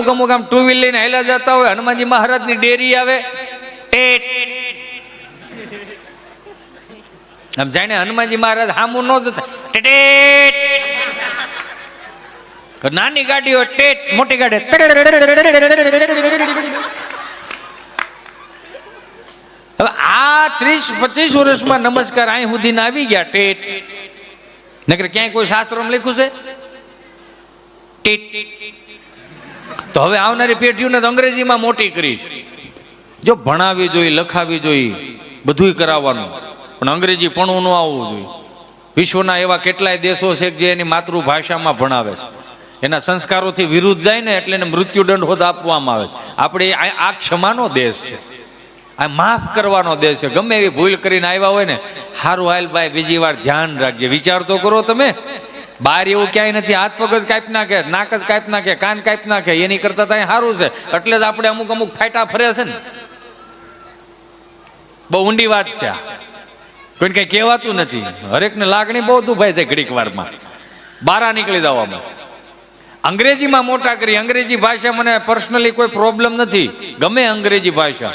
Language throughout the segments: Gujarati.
અમુક આમ ટુ વ્હીલ લઈને હેલા જતા હોય, હનુમાનજી મહારાજ ની ડેરી આવે, આમ જાણે હનુમાનજી મહારાજ હામું ન જતા, નાની ગાડી હોય ટેટ, મોટી ગાડી હવે આ 30-25 વર્ષમાં નમસ્કાર અહીં સુધી આવી ગયા ટેટ. નકર ક્યાંય કોઈ શાસ્ત્રમાં લખ્યું છે ટેટ? તો હવે આવનારી પેઢીઓને અંગ્રેજીમાં મોટી કરીશ. જો ભણાવી જોઈએ, લખાવી જોઈએ, બધું કરાવવાનું, પણ અંગ્રેજી પણ ન આવવું જોઈએ. વિશ્વના એવા કેટલાય દેશો છે જે એની માતૃભાષામાં ભણાવે છે, એના સંસ્કારોથી વિરુદ્ધ જાય ને એટલે એને મૃત્યુદંડ હોદ આપવામાં આવે. આપણે આ ક્ષમાનો દેશ છે, આ માફ કરવાનો દેશ છે. ગમે એવી ભૂલ કરીને આવ્યા હોય ને, હારું હાલ ભાઈ બીજી વાર ધ્યાન રાખજે, વિચાર તો કરો તમે. બહાર એવું ક્યાંય નથી, હાથ પગ જ કાપી નાખે, નાક જ કાપી નાખે, કાન કાપી નાખે, એની કરતા ત્યાં સારું છે. એટલે જ આપણે અમુક ફાયટા ફરે છે ને. બહુ ઊંડી વાત છે આ, કોઈને કઈ કહેવાતું નથી. હરેકને લાગણી બહુ દુભાઈ થાય ઘડીક વારમાં, બારા નીકળી જવામાં. અંગ્રેજીમાં મોટા કરી. અંગ્રેજી ભાષા મને પર્સનલી કોઈ પ્રોબ્લેમ નથી, ગમે અંગ્રેજી ભાષા,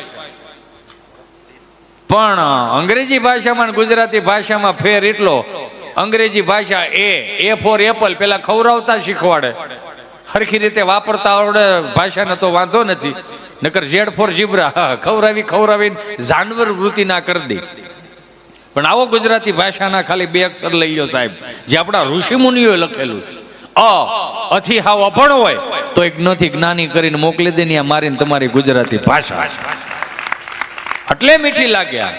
પણ અંગ્રેજી ભાષામાં ગુજરાતી ભાષામાં ફેર એટલો, અંગ્રેજી ભાષા એ ફોર એપલ પેલા ખવડાવતા શીખવાડે, સરખી રીતે વાપરતા આવડે ભાષાને તો વાંધો નથી. નકર ઝેડ ફોર ઝીબ્રા ખવડાવીને જાનવર વૃત્તિ ના કરી દે. પણ આવો ગુજરાતી ભાષાના ખાલી 2 અક્ષર લઈ લો સાહેબ, જે આપણા ઋષિ મુનિઓએ લખેલું. અથી હાવ અભણ હોય તો એક નથી જ્ઞાની કરીને મોકલી દે ને, મારીને તમારી ગુજરાતી ભાષા એટલે મીઠી લાગ્યા.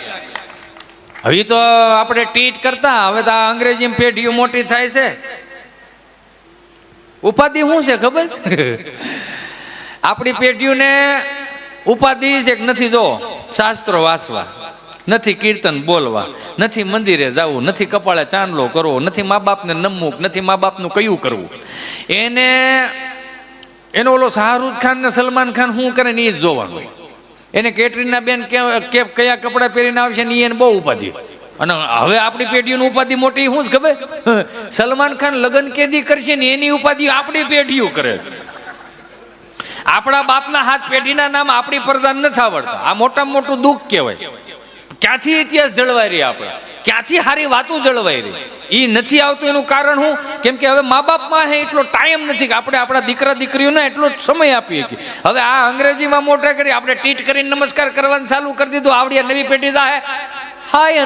હવે તો આપણે ટીટ કરતા, હવે તો અંગ્રેજી પેઢીઓ મોટી થાય છે. ઉપાધિ શું છે ખબર? આપણી પેઢીઓને ઉપાધિ છે કે નથી, જો શાસ્ત્રો વાંચવા, નથી કીર્તન બોલવા, નથી મંદિરે જવું, નથી કપાળે ચાંદલો કરવો, નથી મા બાપને નમવું, નથી મા બાપનું કયું કરવું. એનો ઓલો શાહરૂખ ખાન ને સલમાન ખાન શું કરે ને એ જ જોવાનું. એને કેટરીના બેન કયા કપડા પહેરીને આવશે ને એને બહુ ઉપાધિ. અને હવે આપણી પેઢીઓની ઉપાધિ મોટી શું જ ખબર? સલમાન ખાન લગ્ન કેદી કરશે ને એની ઉપાધિ આપણી પેઢીઓ કરે. આપણા બાપના હાથ પેઢીના નામ આપણી પ્રધાન નથી આવડતા. આ મોટામાં મોટું દુઃખ કહેવાય. ક્યાંથી ઇતિહાસ જળવાઈ રહી, આપણે ક્યાંથી સારી વાતો જળવાઈ રહી? એ નથી આવતું એનું કારણ શું? કેમ કે હવે મા બાપમાં એટલો ટાઈમ નથી કે આપણે આપણા દીકરા દીકરીઓને એટલો સમય આપીએ. હવે આ અંગ્રેજીમાં મોટા કરી આપણે ટીટ કરીને નમસ્કાર કરવાનું ચાલુ કરી દીધું. આવડી નવી પેઢી જાહે, હાય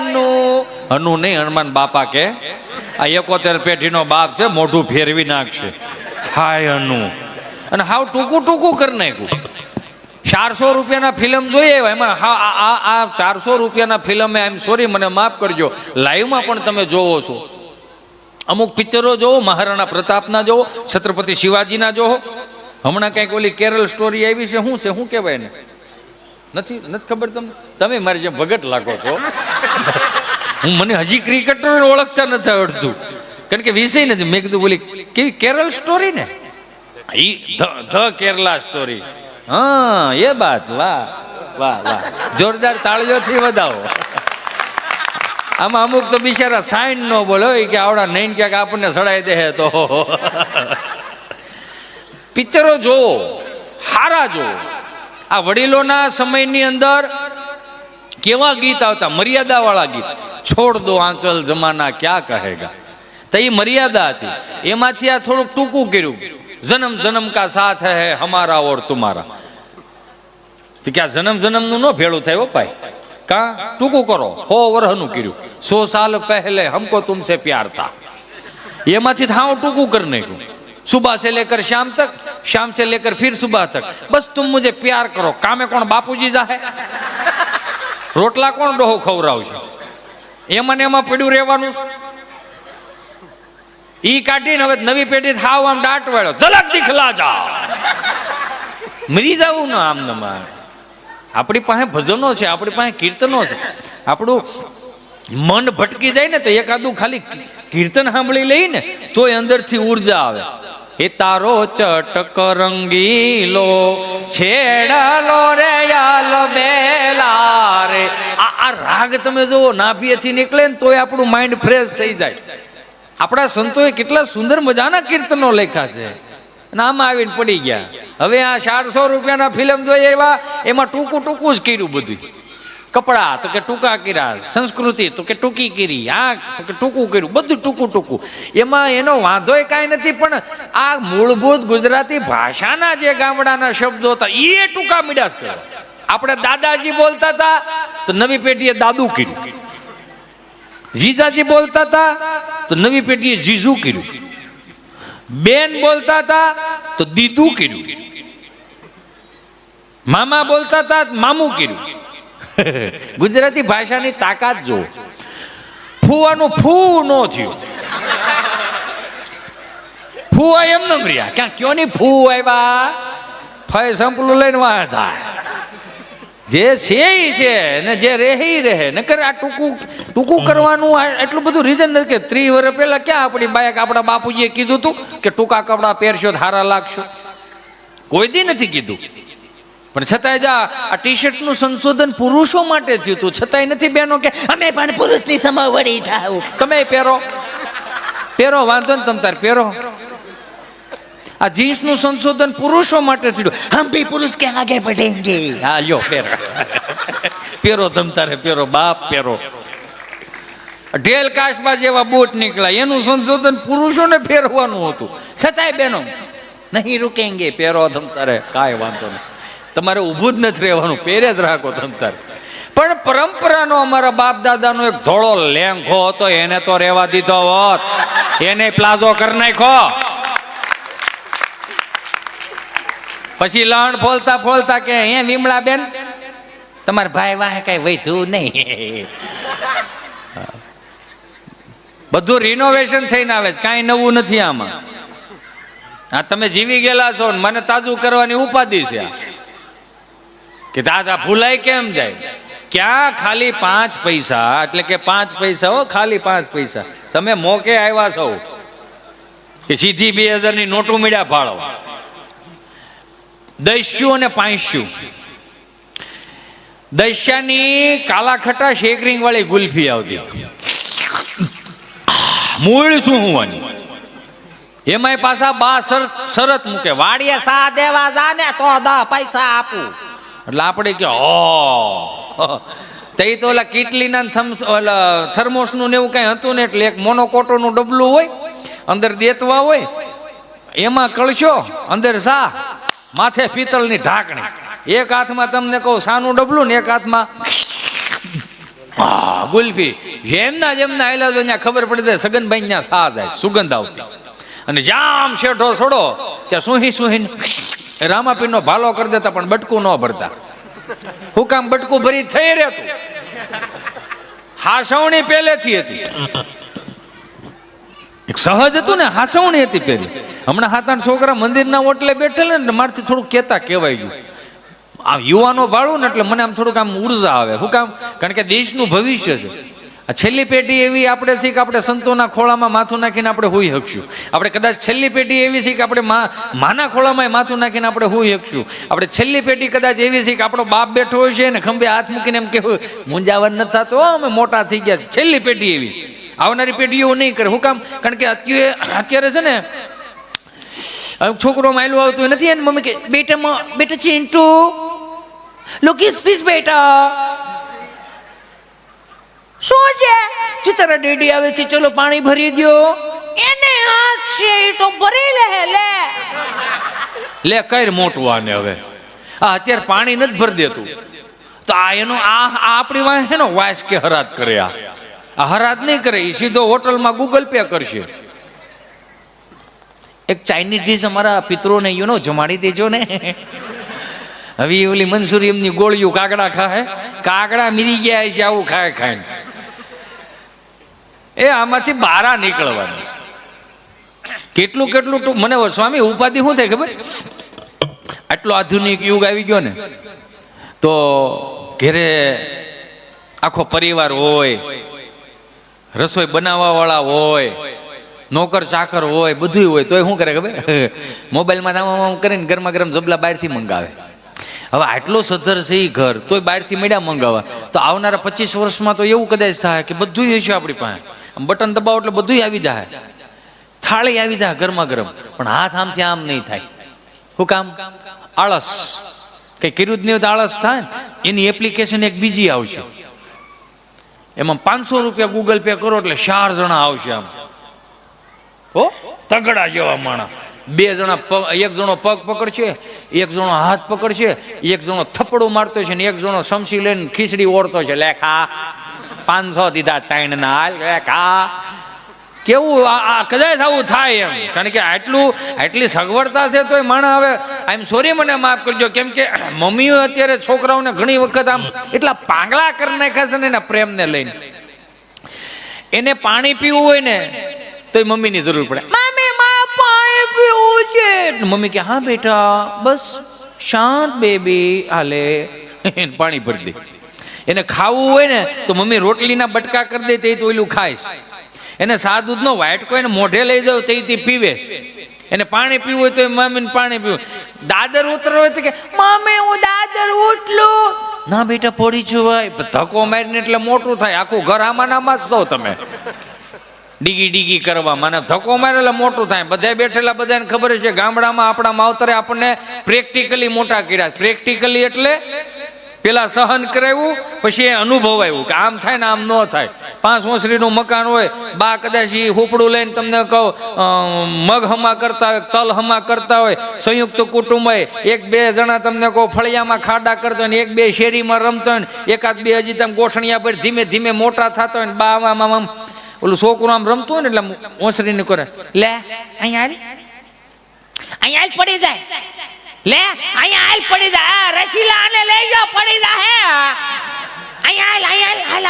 અનુ નહીં, હનુમાન બાપા કે આ 71 પેઢીનો બાપ છે, મોઢું ફેરવી નાખશે. હાય અનુ, અને હાવ ટૂંકું કરી નાખ્યું. 400 રૂપિયાના ફિલ્મ જોઈએ, એમાં આ 400 રૂપિયાના ફિલ્મ, આઈ એમ સોરી મને માફ કરજો, લાઈવમાં પણ તમે જોવો છો. અમુક પિક્ચરો જોવો, મહારાણા પ્રતાપના જોવો, છત્રપતિ શિવાજીના જોવો. હમણાં કંઈક ઓલી કેરળ સ્ટોરી આવી છે, શું કહેવાય ને, નથી ખબર તમને? તમે મારી જેમ ભગત લાગો છો. મને હજી ક્રિકેટર ઓળખતા નથી આવડતું, કારણ કે વિષય નથી. મેં કીધું બોલી કેવી કેરળ સ્ટોરી ને, ધ કેરલા સ્ટોરી. હા એ બાત, વાહ વાહ વાહ, જોરદાર તાળીઓથી વધાવો. આમાં અમુક તો બિચારા સાઈન નો બોલે કે આવડા નહીં ક્યાંક આપણને સડાઈ દે. તો પિક્ચરો જોવો, હારા જોવો. આ વડીલોના સમયની અંદર કેવા ગીત આવતા, મર્યાદા વાળા ગીત. છોડ દો આંચલ જમાના ક્યાં કહેગા, તો એ મર્યાદા હતી. એમાંથી આ થોડુંક ટૂંકું કર્યું. જન્મ જન્મ કા સાથ હૈ હમારા ઓર તુમારા. તો ક્યાં જન્મ જન્મનું ન ભેળું થાય ભાઈ, કા ટૂંકું કરો. 100 વર્ષનું કર્યું. 100 સાલ પહેલે હમકો તુમસે પ્યાર થા, એમાંથી હાવ ટૂંકું કરી નાખ્યું. सुबह से लेकर शाम तक, शाम से लेकर फिर सुबह तक, बस तुम मुझे प्यार करो. कामे कोण बापूजी जाहे, रोटला कोण डोहो खवरावशे, एमाने एमां પડ્યું રહેવાનું. ઈ કાઢીને હવે નવી પેઢી થાવ આમ દાટ વાળો, ઝલક દિખલા જા, મરી જાવું ને આમ નમા. આપણી પાસે ભજનો છે, આપણી પાસે કીર્તનો છે. આપણું મન ભટકી જાય ને તો એકાદું ખાલી કીર્તન સાંભળી લઈને તો અંદરથી ઉર્જા આવે. એ તારો ચટક રંગીલો છેડલો રે યાલ બેલા રે. આ રાગ તમે જુઓ, નાભીએથી નીકળે ને તોય આપણું માઇન્ડ ફ્રેશ થઈ જાય. આપણા સંતોએ કેટલા સુંદર મજાના કીર્તનો લખ્યા છે, અને આમાં આવીને પડી ગયા. હવે આ 400 રૂપિયાના ફિલ્મ જોઈએ એવા એમાં ટૂંકું ટૂંકું જ કર્યું બધું. કપડા તો કે ટૂંકા કર્યા, સંસ્કૃતિ તો કે ટૂંકી કરી, આ તો કે ટૂંકું કર્યું, બધું ટૂંકું ટૂંકું. એમાં એનો વાંધોય કાંઈ નથી, પણ આ મૂળભૂત ગુજરાતી ભાષાના જે ગામડાના શબ્દો હતા એ ટૂંકા મીડાસ કર્યા. આપણે દાદાજી બોલતા હતા તો નવી પેઢીએ દાદુ કર્યું, જીજાજી બોલતા હતા તો નવી પેઢીએ જીજુ કર્યું, બેન બોલતા હતા તો દીદુ કર્યું, મામા બોલતા હતા મામું કર્યું. ગુજરાતી ભાષાની તાકાત જો. ફૂવાનું ફૂ નો થયું, ફૂવા એમ ન રહ્યા, ક્યાં કયો ની ફૂ આવ્યા, ફાય સંપલું લઈને વાહ થાય. જે છે ઈ છે ને જે રહે રહે, નકર આ ટૂંકું ટૂંકું કરવાનું એટલું બધું રીઝન નથી કે 30 વર્ષ પહેલા ક્યાં આપણી બાયક આપણા બાપુજીએ કીધું હતું કે ટૂંકા કપડા પહેરશો સારા લાગશો? કોઈ દી નથી કીધું. પણ છતાંય જા આ ટી શર્ટનું સંશોધન પુરુષો માટે થયું હતું, છતાંય નથી બહેનો કે અમે પણ પુરુષની સમવડી થાવ. તમે પહેરો પહેરો, વાંધો ને તમ તાર પહેરો. આ જીન્સનું સંશોધન પુરુષો માટે થયું, હમ ભી પુરુષ કે આગે बढ़ेंगे. હા લ્યો પહેરો પહેરો તમ તારે પહેરો, બાપ પહેરો. ઢેલ કાશબા જેવા બૂટ નીકળ્યા, એનું સંશોધન પુરુષોને પહેરવાનું હતું, છતાંય બહેનો નહીં રૂકેંગે, પહેરો તમ તારે, કાંઈ વાંધો નહીં, તમારે ઊભું જ નથી રહેવાનું, પહેરે જ રાખો તમ તારે. પણ પરંપરાનો અમારા બાપ દાદાનો એક ધોળો લેંઘો હતો, એને તો રહેવા દીધો હોત, એને પ્લાઝો કરી નાખ્યો. પછી લણ ફોલતા ફોલતા કે હે વિમળા બેન તમારા ભાઈ વાહે કઈ વૈધું નહીં. બધું રિનોવેશન થઈને આવે છે, કાંઈ નવું નથી આમાં. હા તમે જીવી ગયેલા છો ને મને તાજું કરવાની ઉપાધિ છે કે દાદા ભૂલાય કેમ જાય? ક્યાં ખાલી 5 પૈસા, એટલે કે 5 પૈસા હો, ખાલી 5 પૈસા. તમે મોકે આવ્યા છો કે સીધી 2000 ની નોટું મીડ્યા ફાળો, 10 અને 5. 10 ની કાલા ખટા શેકરિંગ વાળી ગુલ્ફી આવતી, મૂળ શું હોવાની, એમાંય પાછા બા શરત મૂકે, વાડીએ સા દેવા જાને તો 10 પૈસા આપું. એટલે આપણે કે તે તો ઓલા કીટલીના થર્મોસનું ને એવું કઈ હતું ને, એટલે એક મોનોકોટોનું ડબલું હોય, અંદર દેતવા હોય, એમાં કળશો, અંદર સા, માથે પિત્તળની ઢાંકણી, એક હાથમાં તમને કહું સાનું ડબલું ને એક હાથમાં ગુલ્ફી. જેમના જેમના આયલા તો ત્યાં ખબર પડી જાય સગનભાઈ ત્યાં સા જાય, સુગંધ આવતી. અને જામ શેઠો છોડો ત્યાં સુહી સુહી રામાપીરનો ભાલો કરી દેતા, પણ બટકું ન ભરતા. હું કામ બટકું ભરી થઈ રહેતું, હાસવણી પહેલેથી હતી, સહજ હતું ને, હાસવણી હતી પેલી. હમણાં 7-8 છોકરા મંદિરના ઓટલે બેઠેલા ને મારથી થોડુંક કહેતા કહેવાય ગયું. આ યુવાનો ભાળું ને એટલે મને આમ થોડુંક આમ ઉર્જા આવે. શું કામ? કારણ કે દેશનું ભવિષ્ય છે. આ છેલ્લી પેઢી એવી આપણે છે કે આપણે સંતોના ખોળામાં માથું નાખીને આપણે હોઈ શકશું. આપણે કદાચ છેલ્લી પેઢી એવી છે કે આપણે માના ખોળામાં માથું નાખીને આપણે હોઈ શકશું. આપણે છેલ્લી પેઢી કદાચ એવી છે કે આપણો બાપ બેઠો હોય છે ને ખંભે હાથ મૂકીને એમ કે મૂંઝાવર નથી થતો, અમે મોટા થઈ ગયા છે. છેલ્લી પેઢી એવી. આવનારી પેઢી એવું નહીં કરે. શું કામ? કારણ કે અત્યારે છે ને છોકરો માયલું આવતું નથી, એને મમ્મી કે બેટા ચિંટુ look is this બેટા, શું છે? ચિતારા ડેડી આવે છે, ચલો પાણી ભરી દો. એને હાથ છે એ તો ભરી લે કઈ મોટું આને હવે આ અત્યારે પાણી નથી ભરી દેતું તો આ એનો આ આપણી વાંહે નો વાસ કે હરાત કરે, આ હરાત નહીં કરે, એ સીધો હોટલમાં ગૂગલ પે કરશે. એક ચાઇનીઝ ડીશ અમારા પિતરોને જમાડી દેજો ને. હવે ઓલી મંસૂરી એમની ગોળીઓ કાગડા ખાય, કાગડા મીરી ગયા છે આવું ખાય ખાય. એ આમાંથી બારા નીકળવાની. કેટલું કેટલું મને સ્વામી ઉપાધિ શું થાય ખબર? આટલો આધુનિક યુગ આવી ગયો ને તો ઘેરે આખો પરિવાર હોય, રસોઈ બનાવવા વાળા હોય, નોકર ચાકર હોય, બધું હોય, તોય શું કરે ખબર? મોબાઈલમાં આમ કરીને ગરમા ગરમ જબલા બહારથી મંગાવે. હવે આટલો સધર છે એ ઘર, તોય બહારથી મેળા મંગાવવા. તો આવનારા 25 વર્ષમાં તો એવું કદાચ થાય કે બધું હશે આપણી પાસે. આમ બટન દબાવો એટલે બધું આવી જાય, થાળી આવી જાય ગરમા ગરમ, પણ હાથ આમથી આમ નહીં થાય. શું કામ? આળસ. કઈ કર્યું જ નહીં હોય તો આળસ થાય. એની એપ્લિકેશન એક બીજી આવશે, એમાં 500 રૂપિયા ગૂગલ પે કરો એટલે 4 જણા આવશે. આમ હો તગડા જેવા માણસ. 2 જણા એક જણો પગ પકડશે, એક જણો હાથ પકડશે, એક જણો થપ્પડું મારતો છે ને એક જણો સમસી લઈને ખીચડી ઓળતો છે. લેખા 500 દીધા 3 ના હાલ લેખા. કેવું આ કદાચ આવું થાય એમ, કારણ કે આટલી સગવડતા છે તો માણસ હવે આઈ એમ સોરી મને માફ કરજો, કેમ કે મમ્મીઓ અત્યારે છોકરાઓને ઘણી વખત આમ એટલા પાંગલા કરી નાખ્યા છે ને એના પ્રેમને લઈને. એને પાણી પીવું હોય ને તો મમ્મીની જરૂર પડે. મમ્મી મારે પાણી પીવું છે. મમ્મી કે હા બેટા બસ શાંત બેબી હાલે, પાણી ભરી દે. એને ખાવું હોય ને તો મમ્મી રોટલીના બટકા કરી દે તે તો ઓલું ખાઈશ. એને સા દૂધનો વાટકો એને મોઢે લઈ દઉં તે પીવે. એને પાણી પીવું હોય તો મમ્મીને પાણી પીવું. દાદર ઉતરવો હોય તો કે મમ્મી હું દાદર ઉતલું. ના બેટા પડી છું ભાઈ. ધક્કો મારીને એટલે મોટું થાય, આખું ઘર આમાં નામાં જ છો તમે ડીગી કરવા. મને ધક્કો મારે એટલે મોટું થાય. બધા બેઠેલા બધાને ખબર છે ગામડામાં આપણા માવતરે આપણને પ્રેક્ટિકલી મોટા કર્યા. પ્રેક્ટિકલી એટલે પેલા સહન કરાવ્યું, પછી એ અનુભવ આવ્યું કે આમ થાય ને આમ ન થાય. 5 ઓસરીનું મકાન હોય, બા કદાચ હુપડું લઈને તમને કહો મગ હમા કરતા હોય, તલ હમા કરતા હોય, સંયુક્ત કુટુંબ હોય, 1-2 જણા તમને કહો ફળિયામાં ખાડા કરતા હોય, 1-2 શેરીમાં રમતા હોય, 1-2 હજી તમે ગોઠણિયા પર ધીમે ધીમે મોટા થતા હોય, બા આમ ઓલું છોકરું આમ રમતું હોય ને એટલે ઓસરીને કરે લે અહીંયા પડી જાય, લે અહીંયા હાલ પડી જાય, રસીલા આને લઈ જાઓ પડી જાય, અહીંયા હાલ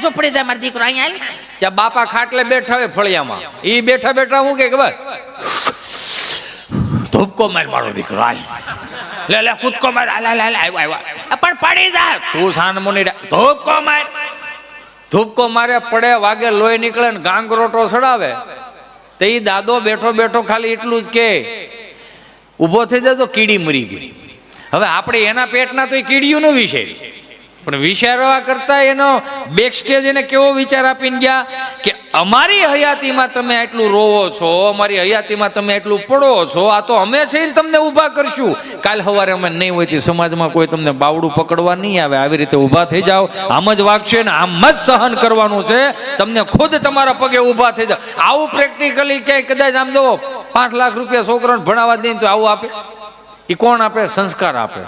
જો પડી જાય મારો દીકરો અહીંયા હાલ. ત્યાં બાપા ખાટલે બેઠા હોય ફળિયામાં, ઈ બેઠા બેઠા હું કે ખબર ધૂપકો માર મારો દીકરો હાલ, લે કૂદકો માર હાલ આવ્યો પણ પડી જાય. તું સાન મુની ધૂપકો માર. ધૂપકો મારે પડે વાગે લોહી નીકળે ને ગાંગરોટો સડાવે તો ઈ દાદો બેઠો બેઠો ખાલી એટલું જ કે ઊભો થઈ જાય તો કીડી મરી ગઈ. હવે આપણે એના પેટના તો એ કીડીઓનો વિષય, પણ વિચારવા કરતા એનો બેક સ્ટેજ એને કેવો વિચાર આપીને ગયા કે અમારી હયાતીમાં તમે આટલું રોવો છો, અમારી હયાતીમાં તમે એટલું પડો છો, આ તો અમે છે ને તમને ઊભા કરશું. કાલ સવારે અમે નહીં હોય તે સમાજમાં કોઈ તમને બાવડું પકડવા નહીં આવે. આવી રીતે ઊભા થઈ જાઓ, આમ જ વાગશે ને આમ જ સહન કરવાનું છે. તમને ખુદ તમારા પગે ઊભા થઈ જાઓ. આવું પ્રેક્ટિકલી ક્યાંય કદાચ આમ જુઓ 5 લાખ રૂપિયા છોકરાને ભણાવવા દે તો આવું આપે. એ કોણ આપે? સંસ્કાર આપે,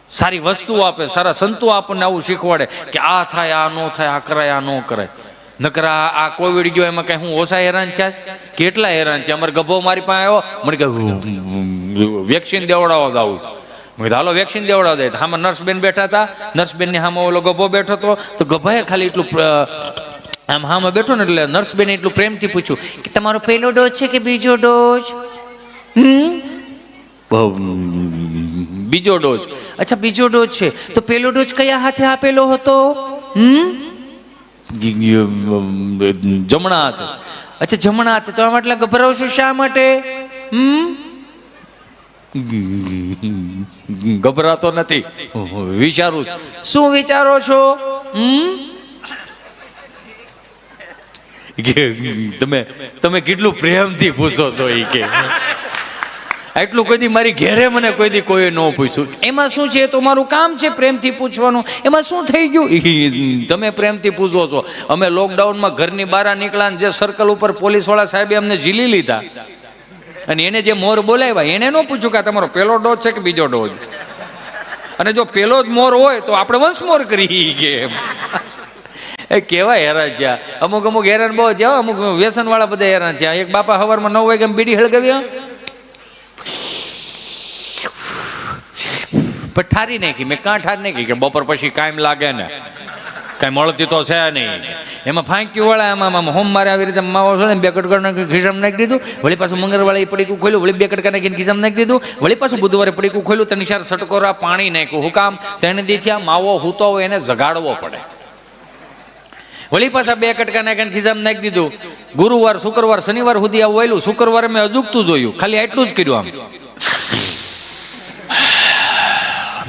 સારી વસ્તુ આપે, સારા સંતો આપણને આવું શીખવાડે કે આ થાય, આ ન થાય, આ કરાય, આ ન કરાય. નકરા આ કોવિડ ગયો એમાં કઈ હું ઓછા હેરાન થયા? કેટલા હેરાન છે. અમારે ગભો મારી પાસે આવ્યો, મને કહે વેક્સિન દેવડાવવા આવું. મેં હાલો વેક્સિન દેવડાવ દે. આમાં નર્સબેન બેઠા હતા, નર્સબેનની સામે ઓલો ગભો બેઠો હતો, તો ગભાએ ખાલી એટલું આમ હામાં બેઠો ને એટલે નર્સબેને એટલું પ્રેમથી પૂછ્યું કે તમારો પહેલો ડોઝ છે કે બીજો ડોઝ? બીજો ડોઝ. અચ્છા બીજો ડોઝ છે, તો પહેલો ડોઝ કયા હાથે આપેલો હતો? જમણા હાથે. અચ્છા જમણા હાથે. તો આમ એટલા ગભરાવશો શા માટે? ગભરાતો નથી, વિચારું છું. શું વિચારો છો? તમે કેટલું પ્રેમથી પૂછો છો એ કે એટલું કોઈ દી મારી ઘેરે મને કોઈ દી કોઈ ન પૂછ્યું. એમાં શું છે? તો મારું કામ છે પ્રેમથી પૂછવાનું. એમાં શું થઈ ગયું? તમે પ્રેમથી પૂછો છો. અમે લોકડાઉનમાં ઘરની બહાર નીકળ્યા ને જે સર્કલ ઉપર પોલીસવાળા સાહેબે અમને ઝીલી લીધા અને એને જે મોર બોલાવ્યા એને ન પૂછ્યું કે તમારો પહેલો ડોઝ છે કે બીજો ડોઝ. અને જો પહેલો જ મોર હોય તો આપણે વંશમોર કરી કે એ કેવા હેરાન છે. અમુક હેરાન બહુ છે, અમુક વ્યસન વાળા બધા હેરાન છે. એક બાપા સવારમાં 9 વાગે બીડી હળગાવ્યા પણ ઠારી નાખી. મેં કાં ઠારી નાખી કે બપોર પછી કાયમ લાગે ને કઈ મળતી તો છે નહીં. એમાં ફાંક્યું વાળા આમાં હોમ મારે આવી રીતે માવો છે ને 2 કટકા નાખી ખિસ્સામાં નાખી દીધું. વળી પાછું મંગળવાળા એ પડીકું ખોલ્યું, વળી 2 કટકા નાખીને ખિસ્સામાં નાખી દીધું. વળી પાછું બુધવારે પડીકું ખોલ્યું, 3-4 સટકોરા પાણી નાખ્યું. હું કામ? 3 દી થયા માવો હૂતો હોય એને જગાડવો પડે. વળી પાછા 2 કટકા નાખીને ખિસ્સામાં નાખી દીધું. ગુરુવાર શુક્રવાર શનિવાર સુધી આવું વહેલું. શુક્રવારે મેં અજુકતું જોયું, ખાલી આટલું જ કર્યું. આમ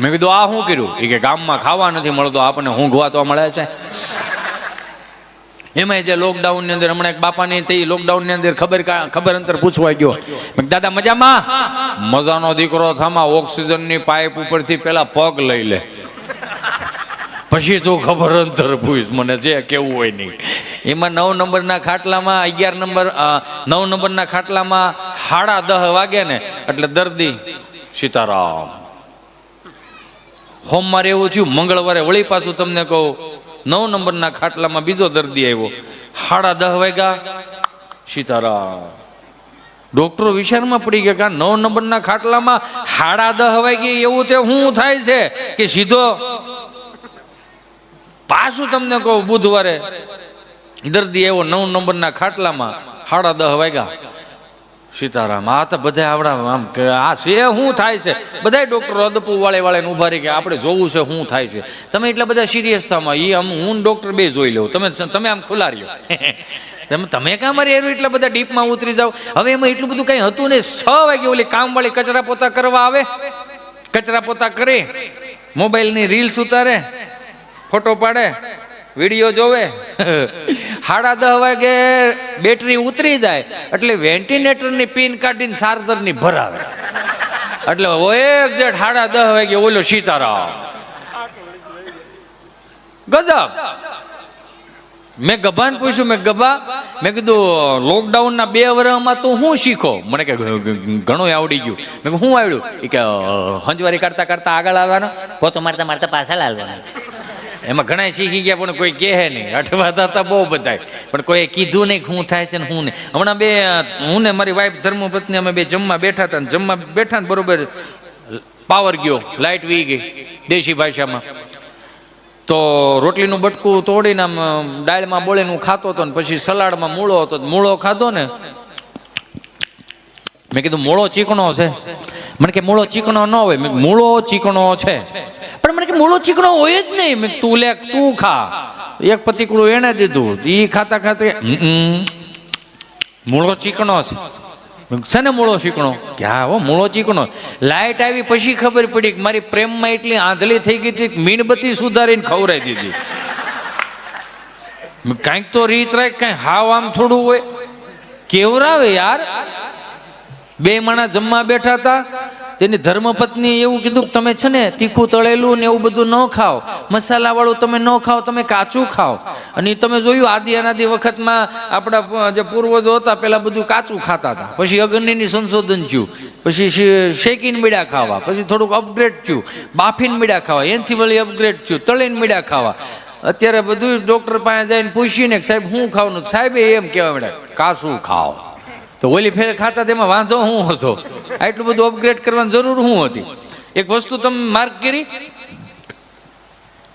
મેં કીધું આ શું કર્યું? એ કે ગામમાં ખાવા નથી મળતો, આપણને ઊંઘવા તો મળે છે. એમાં જે લોકડાઉનની અંદર હમણાં એક બાપાની તે લોકડાઉનની અંદર ખબર અંતર પૂછવા ગયો, દાદા મજામાં? મજાનો દીકરો થામાં ઓક્સિજનની પાઇપ ઉપરથી પેલા પગ લઈ લે, પછી તું ખબર અંતર પૂછ મને જે કેવું હોય નહીં. એમાં 9 નંબરના ખાટલામાં 9 નંબરના ખાટલામાં 10:30 વાગે ને એટલે દર્દી સીતારામ. સોમવારે એવું થયું, મંગળવારે વળી પાછું તમને કહું 9 નંબરના ખાટલામાં બીજો દર્દી આવ્યો, 10:30 વાગ્યા સીતારામ. ડોક્ટરો વિચારમાં પડી ગયા કે 9 નંબરના ખાટલામાં 10:30 વાગે એવું તે શું થાય છે કે સીધો પાછું તમને કહું બુધવારે દર્દી આવ્યો 9 નંબરના ખાટલામાં 10:30 વાગ્યા સીતારામ. આ તો બધા આવડા આમ આ છે શું થાય છે, બધા ડોક્ટરો અદપુ વાળે ઉભા રહી ગયા, આપણે જોવું છે શું થાય છે. તમે એટલા બધા સિરિયસ થામાં, એ આમ હું ડોક્ટર બે જોઈ લઉં, તમે આમ ખુલ્લા રહ્યો. તમે કાં મારી એરું એટલા બધા ડીપમાં ઉતરી જાઓ. હવે એમાં એટલું બધું કઈ હતું ને. 6 વાગે ઓલી કામવાળી કચરા પોતા કરવા આવે, કચરા પોતા કરે, મોબાઈલની રીલ્સ ઉતારે, ફોટો પાડે, વિડીયો જોવે. 10:30 વાગે બેટરી ઉતરી જાય એટલે વેન્ટિલેટરની પિન કાઢીને ચાર્જરની ભરાવે, એટલે એક્ઝેક્ટ 10:30 વાગે ઓલો સીતારામ. ગજબ. મેં ગભાને પૂછ્યું, મેં કીધું લોકડાઉનના 2 વર્ષમાં તું શું શીખો? મને કે ઘણું આવડી ગયું. મેં શું આવડ્યું? એ કે હંજવારી કરતા કરતા આગળ આવવાનો, પોતો મારતા મારતા પાછા લાવવાના. એમાં ઘણા શીખી ગયા પણ કોઈ કહે નહીં, અઠવાતા હતા બહુ બધા, પણ કોઈ કીધું નહીં શું થાય છે ને શું નહીં. હમણાં હું ને મારી વાઈફ ધર્મપત્ની અમે બે જમવા બેઠા હતા, જમવા બેઠા ને બરોબર પાવર ગયો, લાઇટ વી ગઈ દેશી ભાષામાં. તો રોટલીનું બટકું તોડીને આમ દાળમાં બોળીને હું ખાતો હતો ને પછી સલાડમાં મૂળો હતો, મૂળો ખાધો ને. મેં કીધું મૂળો ચીકણો છે? મને કે મૂળો ચીકણો ન હોય. મેં મૂળો ચીકણો છે, પણ મને કે મૂળો ચીકણો હોય જ નહીં. મેં તું લે તું ખા. એક પતીકડું એને દીધું, એ ખાતા ખાતા મૂળો ચીકણો છે ને મૂળો ચીકણો કે હા હો મૂળો ચીકણો. લાઈટ આવી પછી ખબર પડી કે મારી પ્રેમમાં એટલી આંધળી થઈ ગઈ હતી, મીણબત્તી સુધારીને ખવડાવી દીધી. કાંઈક તો રીત રાખ, કાંઈ હાવ આમ થોડું હોય કેવરાવે યાર. 2 માણસ જમવા બેઠા હતા, તેની ધર્મપત્ની એવું કીધું કે તમે છે ને તીખું તળેલું ને એવું બધું ન ખાઓ, મસાલા વાળું તમે ન ખાઓ, તમે કાચું ખાઓ. અને તમે જોયું આદિ અનાદિ વખતમાં આપણા જે પૂર્વજો હતા પેલા બધું કાચું ખાતા હતા, પછી અગ્નિની સંશોધન થયું, પછી શેકીને મીડા ખાવા, પછી થોડુંક અપગ્રેડ થયું, બાફીને મીડા ખાવા, એનાથી વળી અપગ્રેડ થયું તળીને મીડા ખાવા. અત્યારે બધું ડોક્ટર પાસે જઈને પૂછીને સાહેબ શું ખાવાનું, સાહેબ એમ કહેવા માંડ્યા કાચું ખાઓ. તો ઓલી ફેર ખાતા તેમાં વાંધો શું હતો? આટલું બધું અપગ્રેડ કરવાની જરૂર શું હતી? એક વસ્તુ તમે માર્ક કરી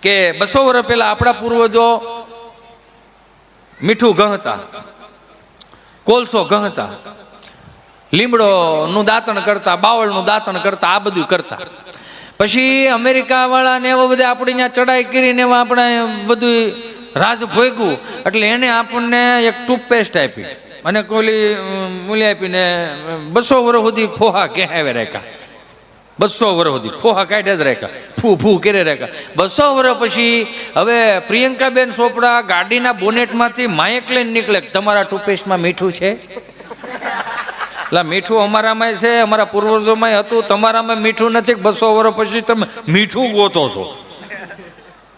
કે 200 વર્ષ પહેલા આપણા પૂર્વજો મીઠું ગહતા, કોલસો ગહતા, લીમડોનું દાંતણ કરતા, બાવળનું દાંતણ કરતા, આ બધું કરતા. પછી અમેરિકા વાળા ને એવા બધા આપણે ત્યાં ચડાઈ કરીને એમાં આપણે બધું રાજ ભોગવું એટલે એને આપણને એક ટૂથપેસ્ટ આપી અને કોલી મૂલી આપીને 200 વર્ષ સુધી ફોહા ક્યાં રાખ્યા. 200 વર્ષ સુધી ફોહા કાઢ્યા જ રાખ્યા, ફૂ ફૂ કરે રાખ્યા. 200 વર્ષ પછી હવે પ્રિયંકાબેન ચોપડા ગાડીના બોનેટમાંથી માયક લઈને નીકળે, તમારા ટૂથપેસ્ટમાં મીઠું છે? એટલે મીઠું અમારામાં છે, અમારા પૂર્વજોમાં હતું, તમારામાં મીઠું નથી. 200 વર્ષ પછી તમે મીઠું ગોતો છો.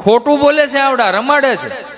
ખોટું બોલે છે, આવડા રમાડે છે.